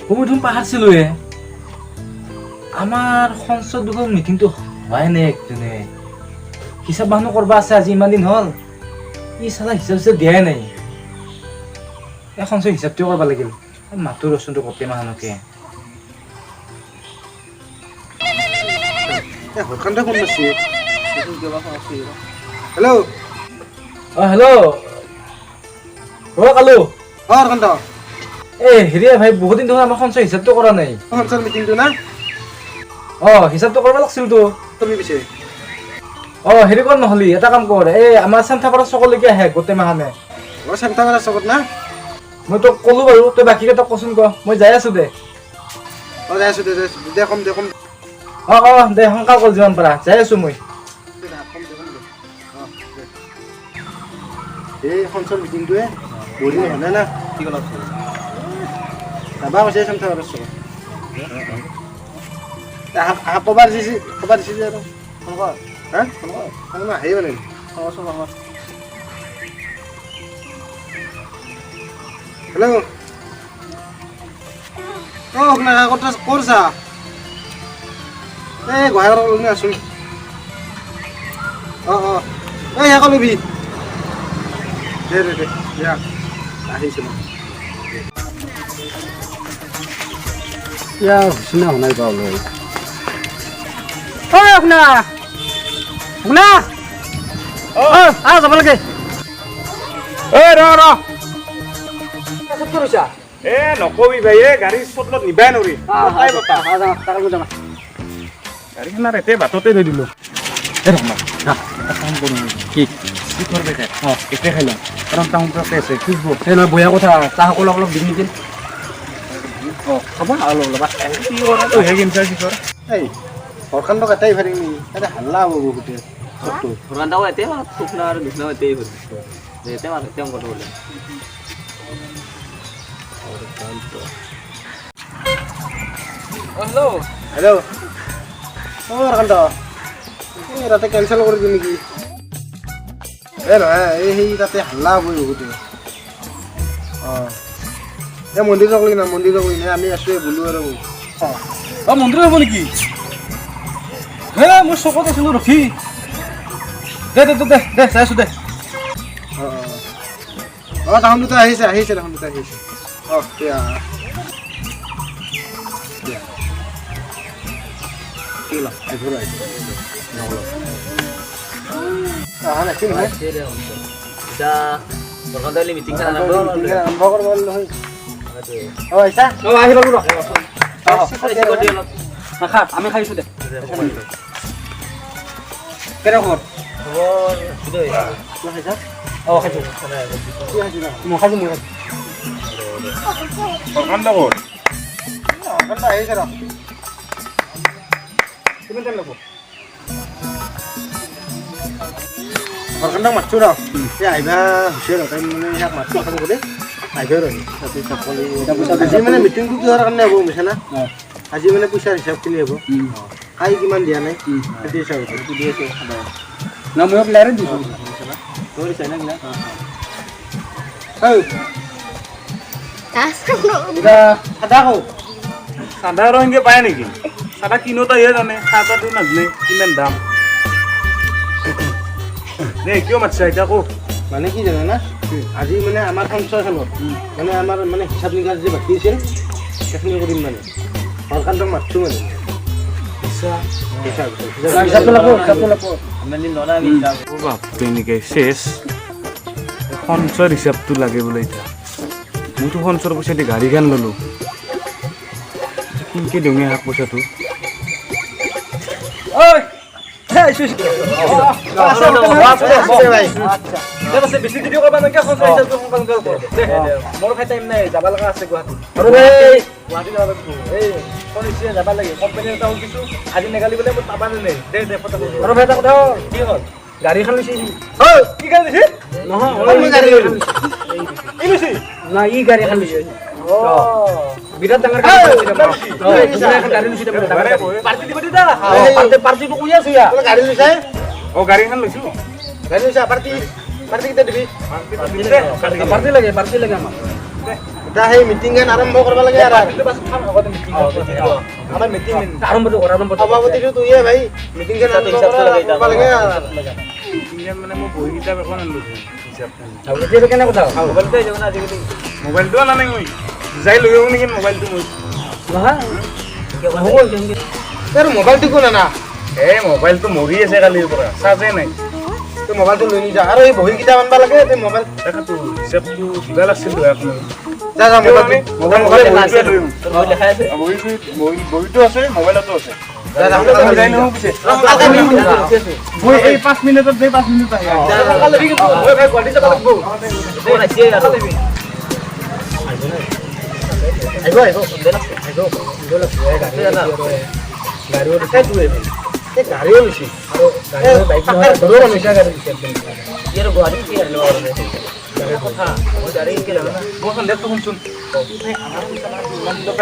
তুমি পাহাৰছিলোৱে আমাৰ সংসদ দুখন মিটিংটো হোৱাই নাই একদিনে হিচাপ মানুহ কৰবা আছে আজি ইমান দিন হ'ল ই চালা হিচাপ দিয়াই নাই এখন হিচাপটো কৰিব লাগিল মাতো ৰচোনটো গোটেই মানুহকে হৰকান্তে ফোন মাৰছি হেল্ল' হেল্ল' কালু হৰকান্ত হেৰিয়া ভাই বহুত দিন ধৰি আমাৰ সঞ্চয় হিচাপটো কৰা নাই সঞ্চয় মিটিংটো না হিচাপটো কৰিব লাগছিলতো তুমি পিছে হেৰি কৰ নহ'লি এটা কাম কৰ আমাৰ চেণ্টাৰপাৰা চকলৈকে আহে গোটেই মাহানে চেণ্টাৰপাৰা চকত না মই তোক ক'লো বাৰু তই বাকী কেইটাক কচোন ক মই যাই আছো দে যাই আছো দে কম দে দে সোনকাল কৰ যিমান পাৰা যাই আছো মই এই সঞ্চয় মিটিংটোৱে বহুত দিন হোৱা নাই না কি ক'লা যাবা কৈছে চেণ্টাৰপাৰা চকত ক'বা দিছে আৰু হা আহেই মানে হেল্ল' আপোনাৰ কথা কৰছা গোহাঁই লৈ আছো সেয়া কলিবি দে আহিছো হুচনা শুনাই পাওঁ লৈ যাব লাগে নকবি ভাই গাড়ী স্পটত নিবাই নৰি গাড়ীখন আৰু এতে বাটতে থৈ দিলো এতে খাই লওঁ কাৰণ টাউন আছে খুচব বঢ়িয়া কথা চাহ সকলো অলপ দিম নেকি হ'ব অলপ হৰকান্তক এটাই ভাৰি তাতে হাল্লা হ'ব বহুতে হেল্ল' হৰকান্ত তাতে কেঞ্চেল কৰি দিওঁ নেকি নহয় সেই তাতে হাল্লা হ'ব বহুতে মন্দিৰ যাবই না আমি আছো বোলো আৰু মন্দিৰ যাব নেকি মই চকত আছিলো ৰখি দে চাই আছো দে তাহোন দুটা আহিছে আমি খাইছো দে কেনেকুৱা হৰকান্তক মাতছো ৰ আহিবা হৈছে মানে ইয়াক মাতছো খাব গ'লে আহিবা আজি মানে মিটিংটো কিহৰ কাৰণে হ'ব বুজিছা না আজি মানে পইচাৰ হিচাপখিনি হ'ব কাই কিমান দিয়া নাই সেইটো হিচাপ দি আছো না মই প্লেয়াৰে দিছো সাদা কওঁ চাদা আৰু এনেকৈ পায় নেকি চাদা কিনোতা ইয়ে জানে চাদাটো নাজানে কিমান দাম দে কিয় মাতিছা এতিয়া কওক মানে কি জানে না আজি মানে আমাৰ সঞ্চয়খনত মানে আমাৰ মানে হিচাপ নিকাচ যে বাকী আছিল সেইখিনি কৰিম মানে হৰকান্তক মাতছো মানে এনেকে শেষ সঞ্চয়ৰ হিচাপটো লাগে বোলে এতিয়া মইতো সঞ্চয়ৰ পইচা দি গাড়ীখন ল'লোঁ কিনকে দিওঁ শাক পইচাটো বেছি ভিডিঅ' কৰিব নালাগে মোৰ খাই টাইম নাই যাব লগা আছে গুৱাহাটী যাব লাগে কোম্পানী এটা শুনিছোঁ আজি নেগালি বোলে মই পাবা নাই দে ফটো আৰু এটা কথা কি হ'ল গাড়ীখন লৈছে কি গাড়ী লৈছে নহয় ই গাড়ী এখন লৈছে বিৰাট ডাঙৰ গাড়ী লৈছে পাৰ্টি দিব দে পাৰ্টিটো কৈ আছো গাড়ী লৈছে গাড়ীখন লৈছোঁ পাৰ্টি কেতিয়া দিবি পাৰ্টি লাগে আমাক এটা সেই মিটিং গান আৰম্ভ কৰিব লাগে আৰু আমাৰ মিটিং আৰম্ভটো কৰা সভাপতিটো তুইয়ে ভাই মিটিং গান আৰম্ভ কৰিব লাগে মানে মই বহি কিতাপ এখন আনিলোঁ হিচাপ কেনে কথা মোবাইলটো অনা নাই মই যাই লৈ আহোঁ নেকি মোবাইলটো মই তোৰ মোবাইলটো কোন আনা এই মোবাইলটো মৰি আছে কালিৰ পৰা চাৰ্জে নাই তোৰ মোবাইলটো লৈ নি যা আৰু এই বহি কিতাপ আনবা লাগে তোৰ মোবাইল তাকেতো হিচাপটো দিবা লাগছিল এখন যা যা বহিটো আছে মোবাইলতো আছে এই 5 মিনিটত দেই 5 মিনিট আহে গাড়ীও লৈছে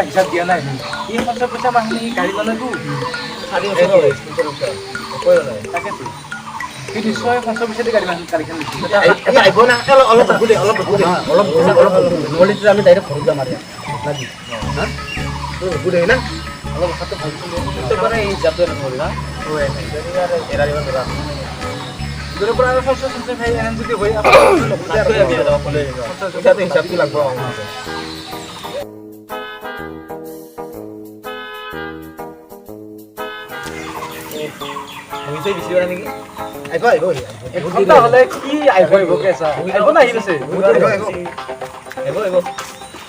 হিচাপ দিয়া নাই এই পঞ্চাছ পইচা মাহিনী গাড়ী ল'লেতো নিশ্চয় 50 পইচাতে গাড়ীখন আমি ডাইৰেক্ট ঘৰত যাম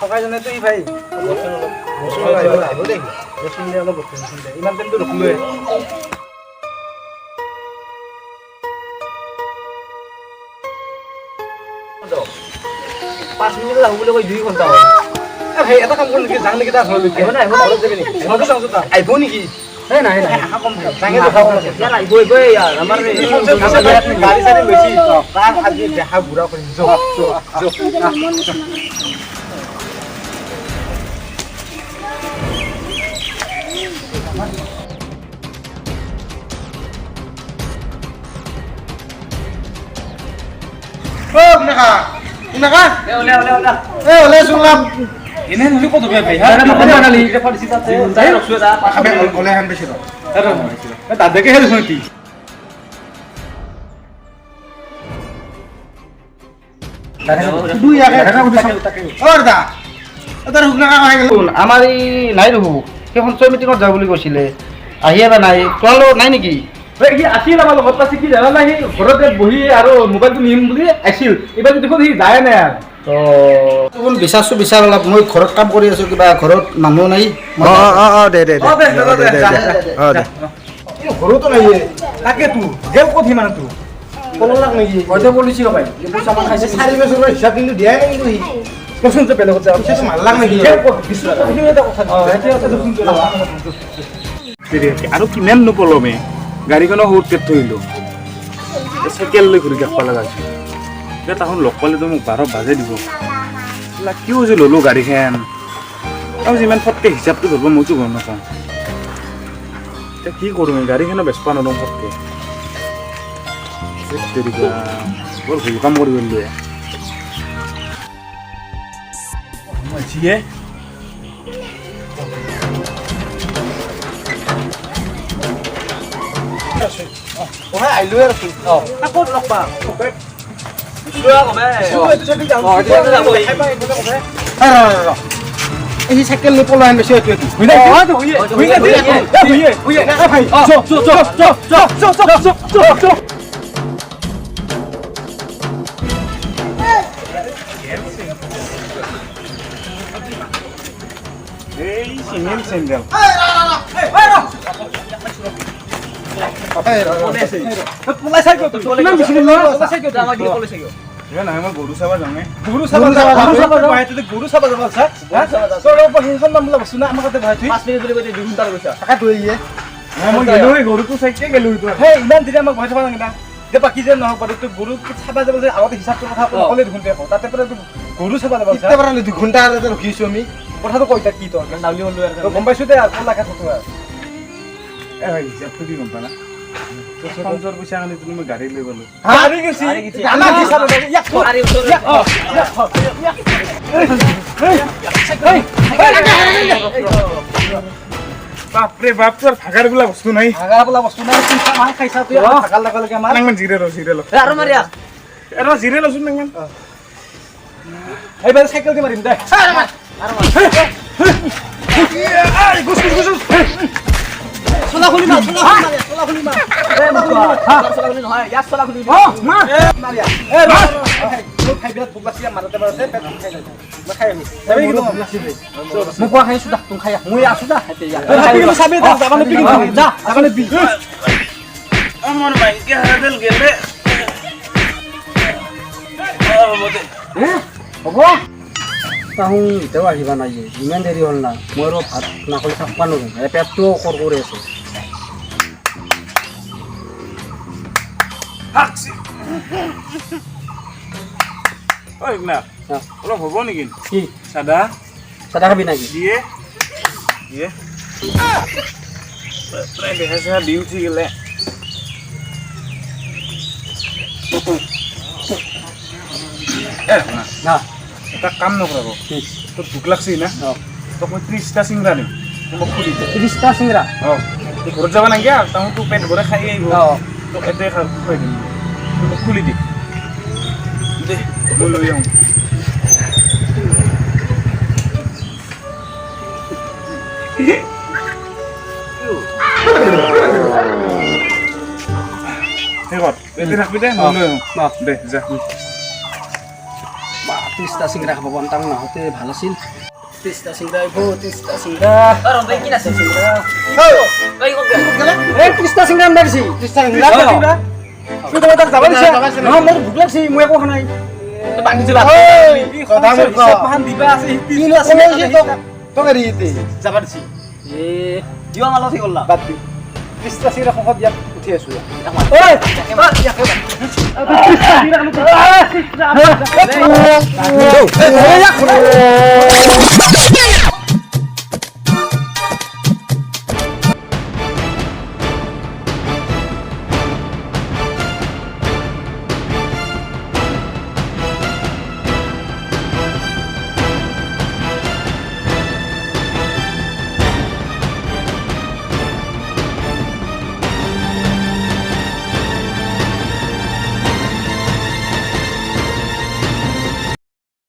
সকাইজনেতো ই ভাই ইমান টাইমটো ৰখিলোৱে এটা কাম কৰোঁ নেকি যাওঁ নেকি তাৰ ঘৰলৈকে আহিব নেকি গাড়ী চাৰি লৈছি তাক আজি দেখা বুঢ়া কৰিম এনে নহলে কত হবে ভাই দাদাকে হেল্প নাকি আমাৰ এই নাই ৰহু সেই সঞ্চয় মিটিঙত যাব বুলি কৈছিলে আহি এবাৰ নাই তোমালোক নাই নেকি আছিল আমাৰ লগত পাছে কি জানা নাই ঘৰতে বহি আৰু মোবাইলটো নিম বুলি আহিছিল এইবাৰ দেখোন সি যায় নাই আৰু বিচাৰ অলপ মই ঘৰত কাম কৰি আছো কিবা ঘৰত মানুহ নাই ঘৰতো নাই তাকেতো গেল ক'ত সি মানুহটো কললাক নেকি হয়তো পলিচি হবাই পইচা মান খাইছে 4 বছৰৰ হিচাপ কিন্তু দিয়াই নাই কিন্তু সি কচোন যে বেলেগত যাব পিছে মাল্লাক নেকি আৰু কিমান নপলমে গাড়ীখনৰ সৰুতে থৈলোঁ চাইকেল লৈ ঘূৰি কাষবা লগা হৈছে এতিয়া তাহোন লগ পালেতো মোক 12 বাজে দিব কিয় যে ল'লোঁ গাড়ীখন আৰু যিমান ফটকৈ হিচাপটো ধৰিব মইতো গম নাপাওঁ এতিয়া কি কৰোঁ গাড়ীখনো বেচবা নোৱাৰোঁ ফটকৈ বৰ ভুল কাম কৰি গ'লোঁ যিয়ে আহিলো আৰু ক'ত লগ পা এই চাইকেল লৈ পলাই বেছি এই চিমেণ্ট চেণ্ডেল নহয় মই গৰু চাব যাওঁ গৰু চাব যাব বস্তু না আমাৰ কাছে ভাই থৈ 5 মিনিট বুলি কৈ 2 ঘণ্টা গৈছা মই গেলো গৰুটো চাইকে গেলো হে ইমান দিনে আমাক ভয় থবা নাগিলা যে বাকি যে নহওক বাৰু তো গৰু চাবা যাব যে আগতে হিচাপটো কথা অকলে দেখোনতে আকৌ তাতে পৰা গৰু চাবা যাব কেতিয়া পৰা 2 ঘণ্টা ৰখিছো আমি কথাটো কৈতা কি তোৰ নাউলি হলো আৰু গম পাইছো দে আকৌ লাগা থতো হিচাপটো কি গম পা না খৰচৰ পইচা কাৰণে তুমি গাড়ী লৈ গ'লো হাৰি গৈছি আমাক হিচাপ ইয়াক বাপৰে বাপ তোৰ ভাগাৰ বোলা বস্তু নাই ভাগা বোলা বস্তু নাই পইচা মাল খাইছা তুই ভাগাৰ লগে আমাৰ নাংমান জিৰে ল আৰু মাৰিয়া এৰা জিৰে লচোন নাংমান এইবাৰ সাইকেল দি মাৰিম দে চলা খুলি মাৰ চলা খুলি মাৰ চলা খুলি নহয় ইয়াত চলা খুলি মাৰ মাৰিয়া এ খাই বিৰাট ভোক লাগছি মাৰতে মাৰতে পেট খাই যায় মই খাই আহি মোক কোৱা খাইছো দা তুমি খাই মই আছো দা এতিয়া চাবি দা যাবানে পিকি যা যাবানে পি আমার বাইকে হারাদেল গেলে হ'ব তাহোঁ এতিয়াও আহিবা নাই ইমান দেৰি হ'ল না মই আৰু ভাত নাখাই থাকবা নোৱাৰোঁ এই পেটটোও কৰ কৰি আছে ঐ না অলপ হ'ব নেকি কি চাদা চাদা খাবি নাকি দিয়ে দিয়ে প্ৰায় দেহা চেহা দি উঠি গেলে না এটা কাম নকৰাব তোৰ ভোক লাগছি না তোক মই 30টা চিংৰা দিম মোক খুলি 30টা চিংৰা অঁ তুই ঘৰত যাব নাগে আৰু তাহোঁ তোৰ পেট ভৰাই খাই আহিব তোক এটাই খুৱাই দিম তোক খুলি দিম দে মই লৈ আহোঁ এতে থাকবি দে মই লৈ আহোঁ দে যা 30টা চিংৰা খাব পাম তাক নাহোঁতে ভাল আছিল 30টা চিংৰা আহিব 30টা চিংৰা কি আছে চিংৰা এই 30টা চিংৰা আনবা দিছি 30টা চিংৰা তুই তো তাক যাব দিছে নহয় মোৰ ভোক লাগছি মই একো খোৱা নাই বান্ধি দিবা কথা মোক ক পাহান দিবা আছে কিনো আছে তো গাড়ী ইতে যাবা দিছি এ দিও মালত কি কৰলা বাদ দি 30টা চিংৰা খখত ইয়াত উঠি আছো ঐ